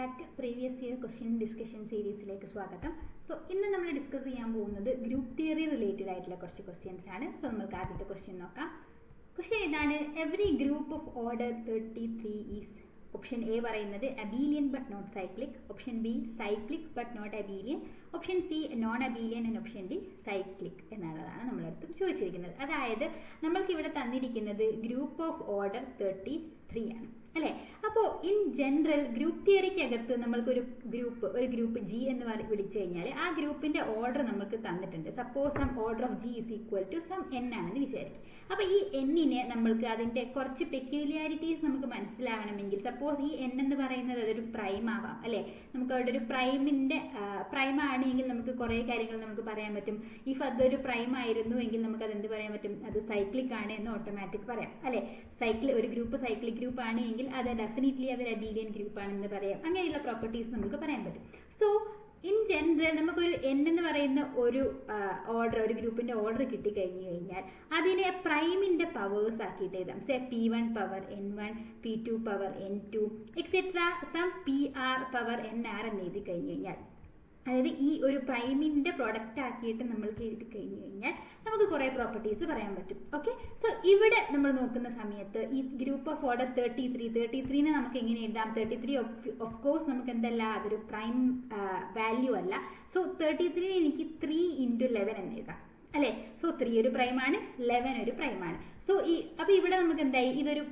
Back to previous year question discussion സീരീസിലേക്ക് സ്വാഗതം. So ഇന്ന് നമ്മൾ ഡിസ്കസ് ചെയ്യാൻ പോകുന്നത് ഗ്രൂപ്പ് തിയറി റിലേറ്റഡ് ആയിട്ടുള്ള കുറച്ച് ക്വസ്റ്റ്യൻസ് ആണ്. സോ നമുക്ക് ആദ്യത്തെ ക്വസ്റ്റ്യൻ നോക്കാം. ക്വസ്റ്റ്യൻ ഇതാണ്: every group of order 33 is. Option A പറയുന്നത് abelian but not cyclic, option B cyclic but not abelian, option C non abelian and option D cyclic എന്നുള്ളതാണ് നമ്മളടുത്ത് ചോദിച്ചിരിക്കുന്നത്. അതായത് നമ്മൾക്ക് ഇവിടെ തന്നിരിക്കുന്നത് ഗ്രൂപ്പ് ഓഫ് ഓർഡർ 33 ആണ് അല്ലേ. അപ്പോൾ ഇൻ ജനറൽ ഗ്രൂപ്പ് തിയറിക്കകത്ത് നമ്മൾക്കൊരു ഗ്രൂപ്പ് ജി എന്ന് വിളിച്ചു കഴിഞ്ഞാൽ ആ ഗ്രൂപ്പിന്റെ ഓർഡർ നമുക്ക് തന്നിട്ടുണ്ട്. Suppose some order of G is equal to some N ആണെന്ന് വിചാരിക്കും. അപ്പോൾ ഈ എന്നിനെ നമ്മൾക്ക് അതിന്റെ കുറച്ച് പെക്യൂലിയാരിറ്റീസ് നമുക്ക് മനസ്സിലാവണമെങ്കിൽ, സപ്പോസ് ഈ എൻ എന്ന് പറയുന്നത് അതൊരു പ്രൈം ആവാം അല്ലേ. നമുക്ക് അവിടെ ഒരു പ്രൈം ആണെങ്കിൽ നമുക്ക് കുറേ കാര്യങ്ങൾ നമുക്ക് പറയാൻ പറ്റും. ഇഫ് അതൊരു പ്രൈം ആയിരുന്നു എങ്കിൽ നമുക്ക് അതെന്ത് പറയാൻ പറ്റും, അത് സൈക്ലിക് ആണ് എന്ന് ഓട്ടോമാറ്റിക് പറയാം അല്ലേ. ഒരു ഗ്രൂപ്പ് സൈക്ലിക് ഗ്രൂപ്പ് ആണ് എങ്കിൽ അത് ഡെഫിനറ്റ്ലി അതൊരു അബീലിയൻ ഗ്രൂപ്പ് ആണെന്ന് പറയാം. അങ്ങനെയുള്ള പ്രോപ്പർട്ടീസ് നമുക്ക് പറയാൻ പറ്റും. സോ ഇൻ ജനറൽ നമുക്കൊരു എൻ എന്ന് പറയുന്ന ഒരു ഗ്രൂപ്പിന്റെ ഓർഡർ കിട്ടിക്കഴിഞ്ഞു കഴിഞ്ഞാൽ അതിനെ പ്രൈമിന്റെ പവേഴ്സ് ആക്കിയിട്ട് എഴുതാം. Say P1 power N1, P2 power N2 etcetera some PR power NR എന്ന് എഴുതി കഴിഞ്ഞു കഴിഞ്ഞാൽ, അതായത് ഈ ഒരു പ്രൈമിന്റെ പ്രൊഡക്റ്റ് ആക്കിയിട്ട് നമ്മൾക്ക് എഴുതി കഴിഞ്ഞു കഴിഞ്ഞാൽ നമുക്ക് കുറേ പ്രോപ്പർട്ടീസ് പറയാൻ പറ്റും. ഓക്കെ, സോ ഇവിടെ നമ്മൾ നോക്കുന്ന സമയത്ത് ഈ ഗ്രൂപ്പ് ഓഫ് ഓർഡർ 33നെ നമുക്ക് എങ്ങനെ എഴുതാം? 33 ഓഫ് കോഴ്സ് നമുക്ക് എന്തല്ല, അതൊരു പ്രൈം വാല്യൂ അല്ല. സോ 33 എനിക്ക് 3 × 11 എന്ന് എഴുതാം അല്ലേ. സോ 3 ഒരു പ്രൈമാണ്, 11 ഒരു പ്രൈമാണ്. സോ അപ്പോൾ ഇവിടെ നമുക്ക് എന്തായി, ഇതൊരു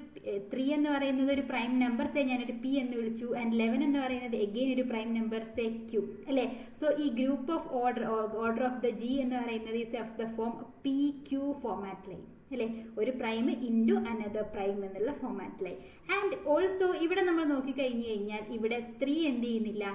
3 എന്ന് പറയുന്നത് ഒരു പ്രൈം നമ്പർ, സേ ഞാനൊരു P എന്ന് വിളിച്ചു, ആൻഡ് 11 എന്ന് പറയുന്നത് എഗെയിൻ ഒരു പ്രൈം നമ്പർ, സേ Q അല്ലേ. സോ ഈ group of order of the G എന്ന് പറയുന്നത് is of the form PQ ഫോമാറ്റിലായി അല്ലേ. ഒരു പ്രൈം ഇൻറ്റു അനദർ പ്രൈം എന്നുള്ള ഫോമാറ്റിലായി. ആൻഡ് ഓൾസോ ഇവിടെ നമ്മൾ നോക്കിക്കഴിഞ്ഞു കഴിഞ്ഞാൽ ഇവിടെ 3 എന്ത് ചെയ്യുന്നില്ല,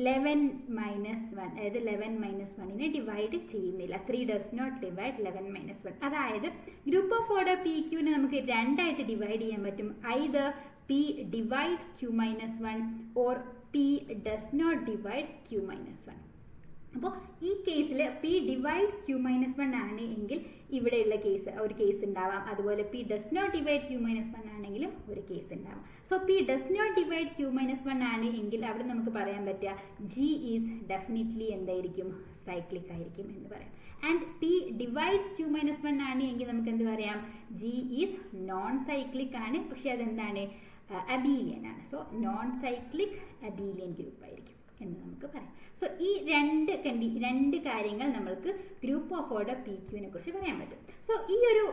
11 - 1, അതായത് 11 - 1നെ ഡിവൈഡ് ചെയ്യുന്നില്ല. 3 ഡസ് നോട്ട് ഡിവൈഡ് 11 - 1. അതായത് ഗ്രൂപ്പ് ഓഫ് ഓർഡർ PQനെ നമുക്ക് രണ്ടായിട്ട് ഡിവൈഡ് ചെയ്യാൻ പറ്റും. Either P divides Q - 1 or P does not divide Q - 1. അപ്പോൾ ഈ കേസിൽ P ഡിവൈഡ്സ് Q - 1 ആണ് എങ്കിൽ ഇവിടെയുള്ള ഒരു കേസ് ഉണ്ടാവാം. അതുപോലെ P does not divide Q - 1 ആണെങ്കിലും ഒരു കേസ് ഉണ്ടാവാം. So P does not divide Q - 1 ആണ് എങ്കിൽ അവിടെ നമുക്ക് പറയാൻ പറ്റുക G ഈസ് ഡെഫിനറ്റ്ലി എന്തായിരിക്കും, സൈക്ലിക് ആയിരിക്കും എന്ന് പറയാം. ആൻഡ് P ഡിവൈഡ്സ് Q - 1 ആണ് എങ്കിൽ നമുക്ക് എന്ത് പറയാം, G ഈസ് നോൺ സൈക്ലിക് ആണ്, പക്ഷെ അതെന്താണ്, അബീലിയൻ ആണ്. So non cyclic Abelian group ആയിരിക്കും എന്ന് നമുക്ക് പറയാം. സോ ഈ രണ്ട് കാര്യങ്ങൾ നമ്മൾക്ക് ഗ്രൂപ്പ് ഓഫ് ഓർഡർ PQനെ കുറിച്ച് പറയാൻ പറ്റും. സോ ഈ ഒരു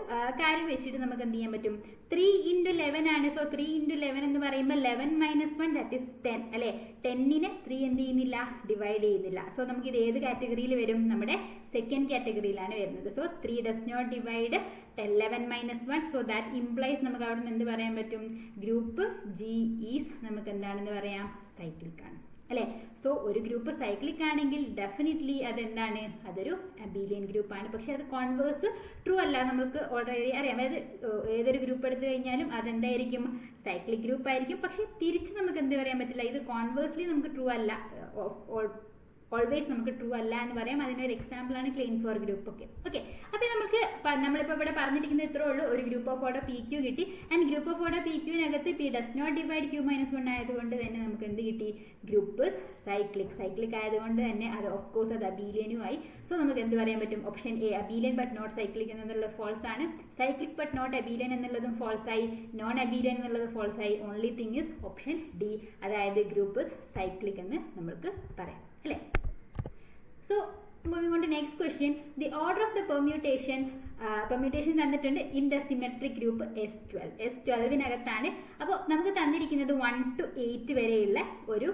കാര്യം വെച്ചിട്ട് നമുക്ക് എന്ത് ചെയ്യാൻ പറ്റും, 3 × 11 ആണ്. സോ 3 × 11 എന്ന് പറയുമ്പോൾ 11 - 1 ദാറ്റ് ഈസ് 10 അല്ലേ. 10നെ 3 എന്ത് ചെയ്യുന്നില്ല, ഡിവൈഡ് ചെയ്യുന്നില്ല. സോ നമുക്ക് ഇത് ഏത് കാറ്റഗറിയിൽ വരും, നമ്മുടെ സെക്കൻഡ് കാറ്റഗറിയിലാണ് വരുന്നത്. So 3 does not divide 11 - 1. So that implies നമുക്ക് അവിടെ നിന്ന് എന്ത് പറയാൻ പറ്റും, ഗ്രൂപ്പ് G ഈസ് നമുക്ക് എന്താണെന്ന് പറയാം, സൈക്ലിക് ആണ് അല്ലേ. സോ ഒരു ഗ്രൂപ്പ് സൈക്ലിക് ആണെങ്കിൽ ഡെഫിനറ്റ്ലി അതെന്താണ്, അതൊരു അബീലിയൻ ഗ്രൂപ്പ് ആണ്. പക്ഷെ അത് കോൺവേഴ്സ് ട്രൂ അല്ല, നമുക്ക് ഓൾറെഡി അറിയാം. അതായത് ഏതൊരു ഗ്രൂപ്പ് എടുത്തു കഴിഞ്ഞാലും അതെന്തായിരിക്കും, സൈക്ലിക് ഗ്രൂപ്പ് ആയിരിക്കും. പക്ഷെ തിരിച്ച് നമുക്ക് എന്ത് പറയാൻ പറ്റില്ല, ഇത് കോൺവേഴ്സ്ലി നമുക്ക് ട്രൂ അല്ല, ഓൾവേസ് നമുക്ക് ട്രൂ അല്ല എന്ന് പറയാം. അതിനൊരു എക്സാമ്പിൾ ആണ് ക്ലെയിം ഫോർ ഗ്രൂപ്പ് ഒക്കെ. ഓക്കെ, അപ്പോൾ നമ്മളിപ്പോൾ ഇവിടെ പറഞ്ഞിരിക്കുന്നത് ഇത്രേ ഉള്ളൂ. ഒരു ഗ്രൂപ്പ് ഓഫ് ഓർഡർ PQ കിട്ടി. ആൻഡ് ഗ്രൂപ്പ് ഓഫ് ഓർഡർ PQനകത്ത് P does not divide Q - 1 ആയതുകൊണ്ട് തന്നെ നമുക്ക് എന്ത് കിട്ടി, ഗ്രൂപ്പ് സൈക്ലിക് ആയതുകൊണ്ട് തന്നെ അത് ഓഫ് കോഴ്സ് അത് അബീലിയനും ആയി. സോ നമുക്ക് എന്ത് പറയാൻ പറ്റും, option A abelian but not cyclic എന്നുള്ളത് ഫോൾസ് ആണ്. സൈക്ലിക് ബട്ട് നോട്ട് അബീലിയൻ എന്നുള്ളതും ഫോൾസ് ആയി. നോൺ അബീലിയൻ എന്നുള്ളത് ഫോൾസ് ആയി. Only thing is option D, അതായത് ഗ്രൂപ്പ് സൈക്ലിക് എന്ന് നമുക്ക് പറയാം അല്ലേ. So moving on to next question, the order of the permutation തന്നിട്ടുണ്ട് ഇൻ ദ സിമെട്രിക് ഗ്രൂപ്പ് S12നകത്താണ്. അപ്പോൾ നമുക്ക് തന്നിരിക്കുന്നത് 1 to 8 വരെയുള്ള ഒരു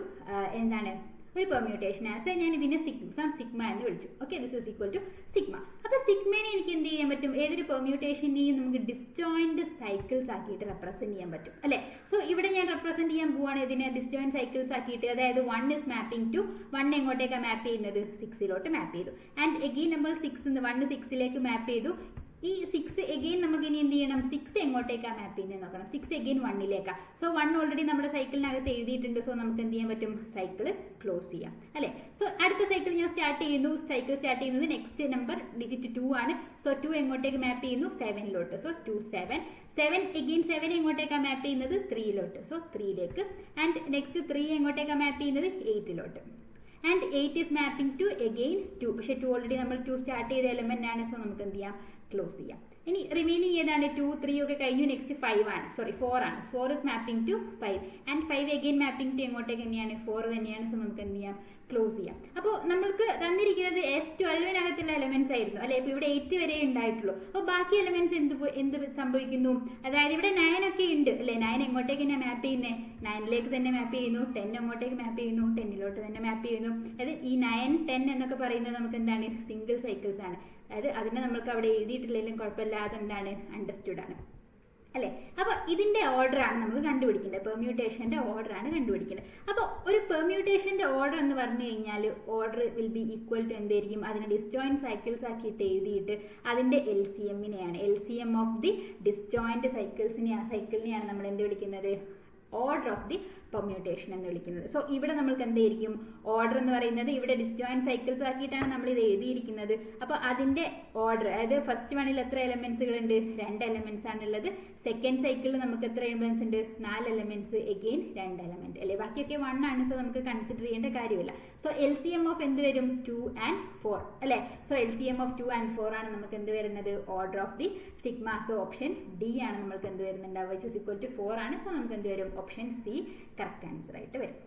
ഒരു പെർമ്യൂട്ടേഷൻ ആണ്. ഞാൻ ഇതിനെ സിഗ്മ എന്ന് വിളിച്ചു. Okay, this is equal to sigma. അപ്പോൾ സിഗ്മേനെ എനിക്ക് എന്ത് ചെയ്യാൻ പറ്റും, ഏതൊരു പെർമ്യൂട്ടേഷനെയും നമുക്ക് ഡിസ്ജോയിന്റ് സൈക്കിൾസ് ആക്കിയിട്ട് റെപ്രസെന്റ് ചെയ്യാൻ പറ്റും അല്ലേ. സോ ഇവിടെ ഞാൻ റെപ്രസെന്റ് ചെയ്യാൻ പോവാണ് ഇതിനെ ഡിസ്ജോയിന്റ് സൈക്കിൾസ് ആക്കിയിട്ട്. അതായത് 1 ഇസ് മാപ്പിംഗ് ടു 1 എങ്ങോട്ടേക്കാണ് മാപ്പ് ചെയ്യുന്നത്, 6 മാപ്പ് ചെയ്തു. ആൻഡ് എഗെയിൻ നമ്മൾ 1 6ലേക്ക് മാപ്പ് ചെയ്തു. ഈ 6 എഗെയിൻ നമുക്ക് ഇനി എന്ത് ചെയ്യണം, 6 എങ്ങോട്ടേക്കാണ് മാപ്പ് ചെയ്യുന്നത് നോക്കണം. 6 എഗെയിൻ 1ലേക്കാണ്. സോ 1 ഓൾറെഡി നമ്മുടെ സൈക്കിളിനകത്ത് എഴുതിയിട്ടുണ്ട്. സോ നമുക്ക് എന്ത് ചെയ്യാൻ പറ്റും, സൈക്കിൾ ക്ലോസ് ചെയ്യാം അല്ലേ. സോ അടുത്ത സൈക്കിൾ ഞാൻ സ്റ്റാർട്ട് ചെയ്യുന്നു. സൈക്കിൾ സ്റ്റാർട്ട് ചെയ്യുന്നത് നെക്സ്റ്റ് നമ്പർ ഡിജിറ്റ് 2 ആണ്. സോ 2 എങ്ങോട്ടേക്ക് മാപ്പ് ചെയ്യുന്നു, 7ലോട്ട്. സോ 2 7 എഗെയിൻ 7 എങ്ങോട്ടേക്കാണ് മാപ്പ് ചെയ്യുന്നത്, 3ലോട്ട്. സോ 3ലേക്ക്. ആൻഡ് നെക്സ്റ്റ് 3 എങ്ങോട്ടേക്കാണ് മാപ്പ് ചെയ്യുന്നത്, 8ലോട്ട്. And 8 is mapping to again 2. പക്ഷേ 2 ഓൾറെഡി നമ്മൾ 2 സ്റ്റാർട്ട് ചെയ്ത എലമെന്റ് ആണ്. സോ നമുക്ക് എന്ത് ചെയ്യാം, ക്ലോസ് ചെയ്യാം. ഇനി റിമൈനിങ് ഏതാണ്, 2 3 ഒക്കെ കഴിഞ്ഞു. നെക്സ്റ്റ് 5 ആണ്, സോറി 4 ആണ്. 4 is mapping to 5 and 5 again mapping to എങ്ങോട്ടേക്ക് തന്നെയാണ്, 4 തന്നെയാണ്. സോ നമുക്ക് എന്ത് ചെയ്യാം, ക്ലോസ് ചെയ്യാം. അപ്പോൾ നമ്മൾക്ക് തന്നിരിക്കുന്നത് S12നകത്തുള്ള എലമെന്റ്സ് ആയിരുന്നു അല്ലെ. ഇപ്പോൾ ഇവിടെ 8 വരെ ഉണ്ടായിട്ടുള്ളൂ. അപ്പോൾ ബാക്കി എലമെന്റ്സ് എന്ത് സംഭവിക്കുന്നു, അതായത് ഇവിടെ 9 ഒക്കെ ഉണ്ട് അല്ലെ. 9 എങ്ങോട്ടേക്ക് തന്നെ മാപ്പ് ചെയ്യുന്നത്, 9ലേക്ക് തന്നെ മാപ്പ് ചെയ്യുന്നു. 10 എങ്ങോട്ടേക്ക് മാപ്പ് ചെയ്യുന്നു, 10ലോട്ട് തന്നെ മാപ്പ് ചെയ്യുന്നു. അതായത് ഈ 9 10 എന്നൊക്കെ പറയുന്നത് നമുക്ക് എന്താണ്, സിംഗിൾ സൈക്കിൾസ് ആണ്. അതായത് അതിനെ നമ്മൾക്ക് അവിടെ എഴുതിയിട്ടില്ലെങ്കിലും കുഴപ്പമില്ലാതെ എന്താണ്, അണ്ടർസ്റ്റുഡ് ആണ് അല്ലേ. അപ്പോൾ ഇതിൻ്റെ ഓർഡറാണ് നമ്മൾ കണ്ടുപിടിക്കേണ്ടത്. പെർമ്യൂട്ടേഷൻ്റെ ഓർഡറാണ് കണ്ടുപിടിക്കേണ്ടത്. അപ്പോൾ ഒരു പെർമ്യൂട്ടേഷൻ്റെ ഓർഡർ എന്ന് പറഞ്ഞു കഴിഞ്ഞാൽ order will be equal to എന്തായിരിക്കും, അതിനെ ഡിസ്ജോയിൻറ്റ് സൈക്കിൾസ് ആക്കിയിട്ട് എഴുതിയിട്ട് അതിൻ്റെ LCMനെയാണ്, LCM ഓഫ് ദി ഡിസ്ജോയിൻറ്റ് സൈക്കിളിനെയാണ് നമ്മൾ എന്ത് വിളിക്കുന്നത്, ഓർഡർ ഓഫ് ദി പെർമ്യൂട്ടേഷൻ എന്ന് വിളിക്കുന്നത്. സോ ഇവിടെ നമ്മൾക്ക് എന്തായിരിക്കും, ഓർഡർ എന്ന് പറയുന്നത് ഇവിടെ ഡിസ്ജോയിൻറ്റ് സൈക്കിൾസ് ആക്കിയിട്ടാണ് നമ്മൾ ഇത് എഴുതിയിരിക്കുന്നത്. അപ്പോൾ അതിൻ്റെ ഓർഡർ, അതായത് ഫസ്റ്റ് വണ്ണിൽ എത്ര എലമെന്റ്സുകൾ ഉണ്ട്, 2 എലമെന്റ്സ് ആണുള്ളത്. സെക്കൻഡ് സൈക്കിളിൽ നമുക്ക് എത്ര എലമെന്റ്സ് ഉണ്ട്, 4 എലമെന്റ്സ്, എഗെയിൻ 2 എലമെന്റ് അല്ലേ. ബാക്കിയൊക്കെ 1 ആണ്. സോ നമുക്ക് കൺസിഡർ ചെയ്യേണ്ട കാര്യമില്ല. സോ LCM ഓഫ് എന്ത് വരും, 2 and 4 അല്ലേ. സോ LCM ഓഫ് 2 and 4 ആണ് നമുക്ക് എന്ത് വരുന്നത്, order of the sigma. So option D ആണ് നമ്മൾക്ക് എന്ത് വരുന്നുണ്ടാവുക, വിച്ച് ഇസ് ഈക്വൽ ടു 4 ആണ്. സോ നമുക്ക് എന്ത് വരും, ഓപ്ഷൻ സി കറക്റ്റ് ആൻസർ ആയിട്ട് വരും.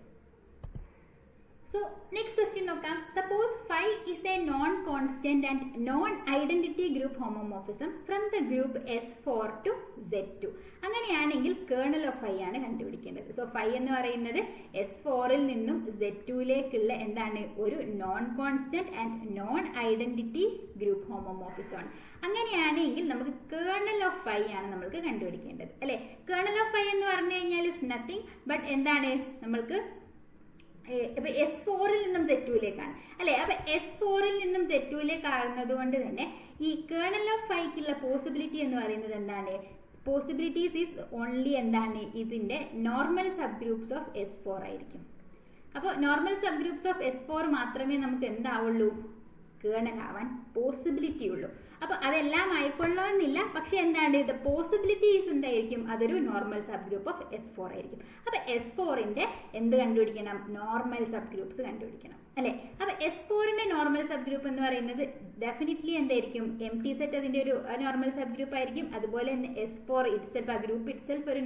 So next question നോക്കാം. Suppose phi is a non-constant and non-identity group homomorphism from the group S4 to Z2. അങ്ങനെയാണെങ്കിൽ കേർണൽ ഓഫ് phi ആണ് കണ്ടുപിടിക്കേണ്ടത്. സോ phi എന്ന് പറയുന്നത് S4ൽ നിന്നും Z2ലേക്കുള്ള എന്താണ്, ഒരു non constant and non identity group homomorphism ആണ്. അങ്ങനെയാണെങ്കിൽ നമുക്ക് കേർണൽ ഓഫ് phi ആണ് നമ്മൾക്ക് കണ്ടുപിടിക്കേണ്ടത് അല്ലേ. കേർണൽ ഓഫ് phi എന്ന് പറഞ്ഞു കഴിഞ്ഞാൽ ഇസ് നത്തിങ് ബട്ട് എന്താണ്, നമ്മൾക്ക് ഇപ്പം S4ൽ നിന്നും Z2ലേക്കാണ് അല്ലേ. അപ്പം S4ൽ നിന്നും Z2ലേക്ക് ആകുന്നത് കൊണ്ട് തന്നെ ഈ കേർണൽ ഓഫ് ഫൈക്കുള്ള പോസിബിലിറ്റി എന്ന് പറയുന്നത് എന്താണ്, പോസിബിലിറ്റീസ് ഈസ് ഓൺലി എന്താണ്, ഇതിൻ്റെ normal sub groups of S4 ആയിരിക്കും. അപ്പോൾ normal sub groups of S4 മാത്രമേ നമുക്ക് എന്താവുള്ളൂ, കേർണൽ ആവാൻ പോസിബിലിറ്റി ഉള്ളൂ. അപ്പോൾ അതെല്ലാം ആയിക്കൊള്ളണമെന്നില്ല. പക്ഷെ എന്താണ്, ഇത് പോസിബിലിറ്റീസ് എന്തായിരിക്കും, അതൊരു normal subgroup of S4 ആയിരിക്കും. അപ്പോൾ S4ന്റെ എന്ത് കണ്ടുപിടിക്കണം, നോർമൽ സബ് ഗ്രൂപ്പ്സ് കണ്ടുപിടിക്കണം അല്ലേ. അപ്പോൾ S4ന്റെ നോർമൽ സബ് ഗ്രൂപ്പ് എന്ന് പറയുന്നത് ഡെഫിനറ്റ്ലി എന്തായിരിക്കും, MT സെറ്റ് അതിൻ്റെ ഒരു നോർമൽ സബ് ഗ്രൂപ്പ് ആയിരിക്കും. അതുപോലെ തന്നെ S4 ഇറ്റ്സെൽഫ്, ആ ഗ്രൂപ്പ് ഇറ്റ്സെൽഫ് ഒരു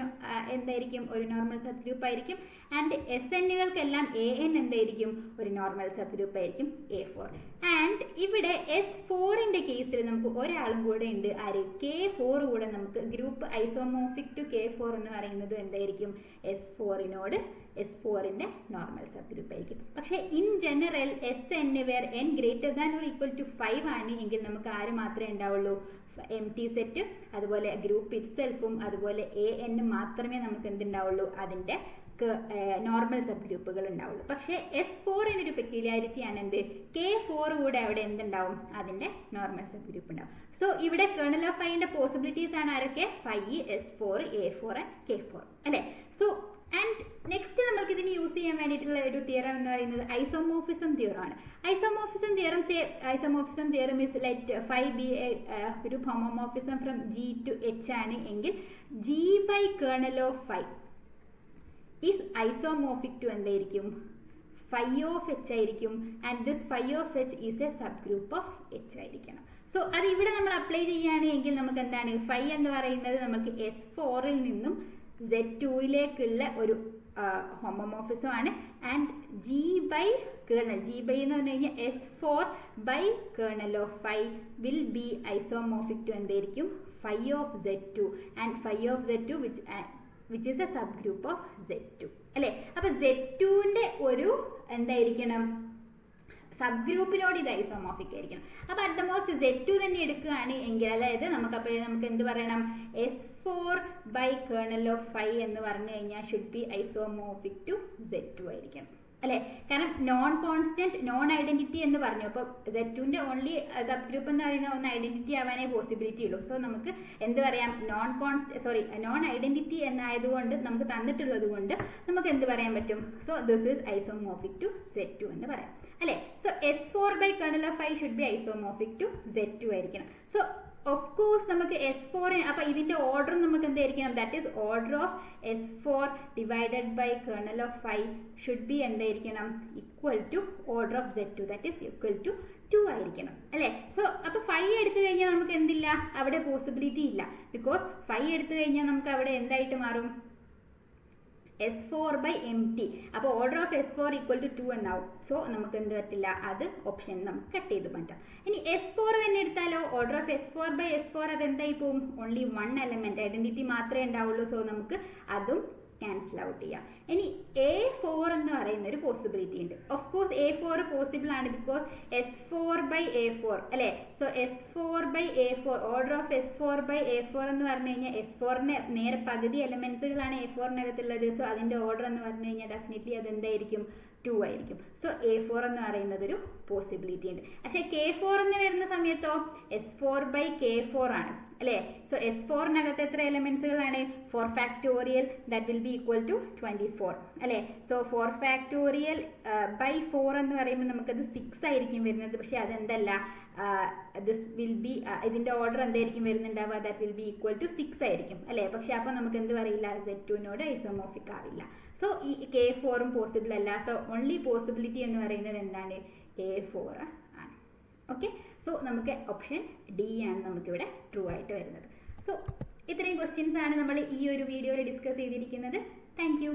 എന്തായിരിക്കും, ഒരു നോർമൽ സബ് ഗ്രൂപ്പ് ആയിരിക്കും. ആൻഡ് SNകൾക്കെല്ലാം AN എന്തായിരിക്കും, ഒരു നോർമൽ സബ് ഗ്രൂപ്പ് ആയിരിക്കും, A4. ആൻഡ് ഇവിടെ S4ന്റെ കേസിൽ നമുക്ക് ഒരാളും കൂടെ ഉണ്ട്, ആര്, K4 കൂടെ നമുക്ക് ഗ്രൂപ്പ് ഐസോമോർഫിക് ടു K4 എന്ന് പറയുന്നത് എന്തായിരിക്കും, S4നോട് S4ന്റെ നോർമൽ സബ് ഗ്രൂപ്പ് ആയിരിക്കും. പക്ഷേ in general SN where n greater than or equal to 5 ആണ് എങ്കിൽ നമുക്ക് ആര് മാത്രമേ ഉണ്ടാവുള്ളൂ, MT സെറ്റ്, അതുപോലെ ഗ്രൂപ്പ് ഇറ്റ്സെൽഫും അതുപോലെ AN മാത്രമേ നമുക്ക് എന്തുണ്ടാവുള്ളൂ, അതിൻ്റെ നോർമൽ സബ് ഗ്രൂപ്പുകൾ ഉണ്ടാവുള്ളൂ. പക്ഷേ S4ന് പെക്യുലാരിറ്റി ആണ് എന്ത്, K4 കൂടെ അവിടെ എന്തുണ്ടാവും, അതിൻ്റെ നോർമൽ സബ് ഗ്രൂപ്പ് ഉണ്ടാവും. സോ ഇവിടെ കേർണൽ ഓഫ് ഫൈൻ്റെ പോസിബിലിറ്റീസ് ആണ് ആരൊക്കെ, phi, S4, A4 and K4 അല്ലേ. സോ ആൻഡ് നെക്സ്റ്റ് നമുക്ക് ഇതിന് യൂസ് ചെയ്യാൻ വേണ്ടിയിട്ടുള്ള ഒരു തിയറം എന്ന് പറയുന്നത് ഐസോമോർഫിസം തിയറം ആണ്. Isomorphism theorem is let phi be a group homomorphism from G to H ആണ് എങ്കിൽ G by kernel of phi is isomorphic to എന്തായിരിക്കും, ഫൈ ഓഫ് H ആയിരിക്കും. And this phi of H is a subgroup of H ആയിരിക്കണം. സോ അത് ഇവിടെ നമ്മൾ apply ചെയ്യുകയാണെങ്കിൽ നമുക്ക് എന്താണ്, ഫൈ എന്ന് പറയുന്നത് നമുക്ക് S4ൽ നിന്നും Z2ലേക്കുള്ള ഒരു ഹോമോമോർഫിസം ആണ്. And G by kernel, G by എന്ന് പറഞ്ഞു കഴിഞ്ഞാൽ S4 by kernel of phi will be isomorphic to എന്തായിരിക്കും, phi of Z2 and phi of Z2 which is a subgroup of Z2 അല്ലേ. അപ്പോൾ Z2ന്റെ ഒരു എന്തായിരിക്കണം, സബ് ഗ്രൂപ്പിനോട് ഇത് ഐസോമോർഫിക് ആയിരിക്കണം. അപ്പോൾ അറ്റ് ദ മോസ്റ്റ് Z2 തന്നെ എടുക്കുകയാണ് എങ്കിൽ, അതായത് നമുക്ക് എന്ത് പറയണം, S4 by kernel of phi എന്ന് പറഞ്ഞു കഴിഞ്ഞാൽ should be isomorphic to Z2 ആയിരിക്കണം. അല്ലെ, കാരണം നോൺ കോൺസ്റ്റന്റ് നോൺ ഐഡന്റിറ്റി എന്ന് പറഞ്ഞു. അപ്പോൾ Z2ന്റെ ഓൺലി സബ് ഗ്രൂപ്പ് എന്ന് പറയുന്ന ഒന്ന് ഐഡന്റിറ്റി ആവാനേ പോസിബിലിറ്റി ഉള്ളൂ. സോ നമുക്ക് എന്ത് പറയാം, നോൺ ഐഡന്റിറ്റി എന്നായതുകൊണ്ട് നമുക്ക് തന്നിട്ടുള്ളത് കൊണ്ട് നമുക്ക് എന്ത് പറയാൻ പറ്റും, so this is isomorphic to Z2 എന്ന് പറയാം അല്ലെ. So S4 by kernel of I should be isomorphic to Z2 ആയിരിക്കണം. സോ ഓഫ് കോഴ്സ് നമുക്ക് S4, അപ്പോൾ ഇതിന്റെ ഓർഡർ നമുക്ക് എന്തായിരിക്കണം, that is order of S4 divided by kernel of phi should be എന്തായിരിക്കണം, equal to order of Z2, that is equal to 2 ആയിരിക്കണം അല്ലേ. So അപ്പോൾ 5 എടുത്തു കഴിഞ്ഞാൽ നമുക്ക് എന്തില്ല, അവിടെ പോസിബിലിറ്റി ഇല്ല. ബിക്കോസ് 5 എടുത്തു കഴിഞ്ഞാൽ നമുക്ക് അവിടെ എന്തായിട്ട് മാറും, S4 by empty. അപ്പോൾ order of S4 equal to 2 എന്നാവും. സോ നമുക്ക് എന്ത് പറ്റില്ല, അത് ഓപ്ഷൻ നമുക്ക് കട്ട് ചെയ്ത് മാറ്റാം. ഇനി S4 തന്നെ എടുത്താലോ, order of S4 by S4 അത് എന്തായി പോവും, ഓൺലി 1 എലമെന്റ് ഐഡന്റിറ്റി മാത്രമേ ഉണ്ടാവുള്ളൂ. സോ നമുക്ക് അതും ക്യാൻസൽ ഔട്ട് ചെയ്യാം. ഇനി A4 എന്ന് പറയുന്ന ഒരു പോസിബിലിറ്റി ഉണ്ട്. ഓഫ് കോഴ്സ് A4 പോസിബിൾ ആണ്, ബിക്കോസ് S4 by A4 അല്ലേ. So S4 by A4, order of S4 by A4 എന്ന് പറഞ്ഞു കഴിഞ്ഞാൽ S4ന് നേരെ പകുതി എലമെന്റ്സുകളാണ് A4നകത്തുള്ളത്. സോ അതിന്റെ ഓർഡർ എന്ന് പറഞ്ഞു കഴിഞ്ഞാൽ ഡെഫിനറ്റ്ലി അത് എന്തായിരിക്കും, 2 ആയിരിക്കും. സോ A4 എന്ന് പറയുന്നത് ഒരു പോസിബിലിറ്റി ഉണ്ട്. പക്ഷേ K4 എന്ന് വരുന്ന സമയത്തോ S4 by K4 ആണ് അല്ലേ. സോ S4നകത്ത് എത്ര എലമെന്റ്സുകളാണ്, 4 factorial, that will be equal to 24 അല്ലേ. സോ 4 ഫാക്ടോറിയൽ ബൈ 4 എന്ന് പറയുമ്പോൾ നമുക്കത് 6 ആയിരിക്കും വരുന്നത്. പക്ഷെ അതെന്തല്ല, ദിസ് വിൽ ബി, ഇതിന്റെ ഓർഡർ എന്തായിരിക്കും വരുന്നുണ്ടാവുക, that will be equal to 6 ആയിരിക്കും അല്ലേ. പക്ഷെ അപ്പോൾ നമുക്ക് എന്ത് പറയില്ല, Z2നോട് ഐസോമോർഫിക് ആവില്ല. സോ ഈ K4ഉം പോസിബിൾ അല്ല. സോ ഓൺലി പോസിബിലിറ്റി എന്ന് പറയുന്നത് എന്താണ്, A4 ആണ്. ഓക്കെ, സോ നമുക്ക് ഓപ്ഷൻ ഡി ആണ് നമുക്കിവിടെ ട്രൂ ആയിട്ട് വരുന്നത്. സോ ഇത്രയും ക്വസ്റ്റ്യൻസ് ആണ് നമ്മൾ ഈ ഒരു വീഡിയോയിൽ ഡിസ്കസ് ചെയ്തിരിക്കുന്നത്. Thank you.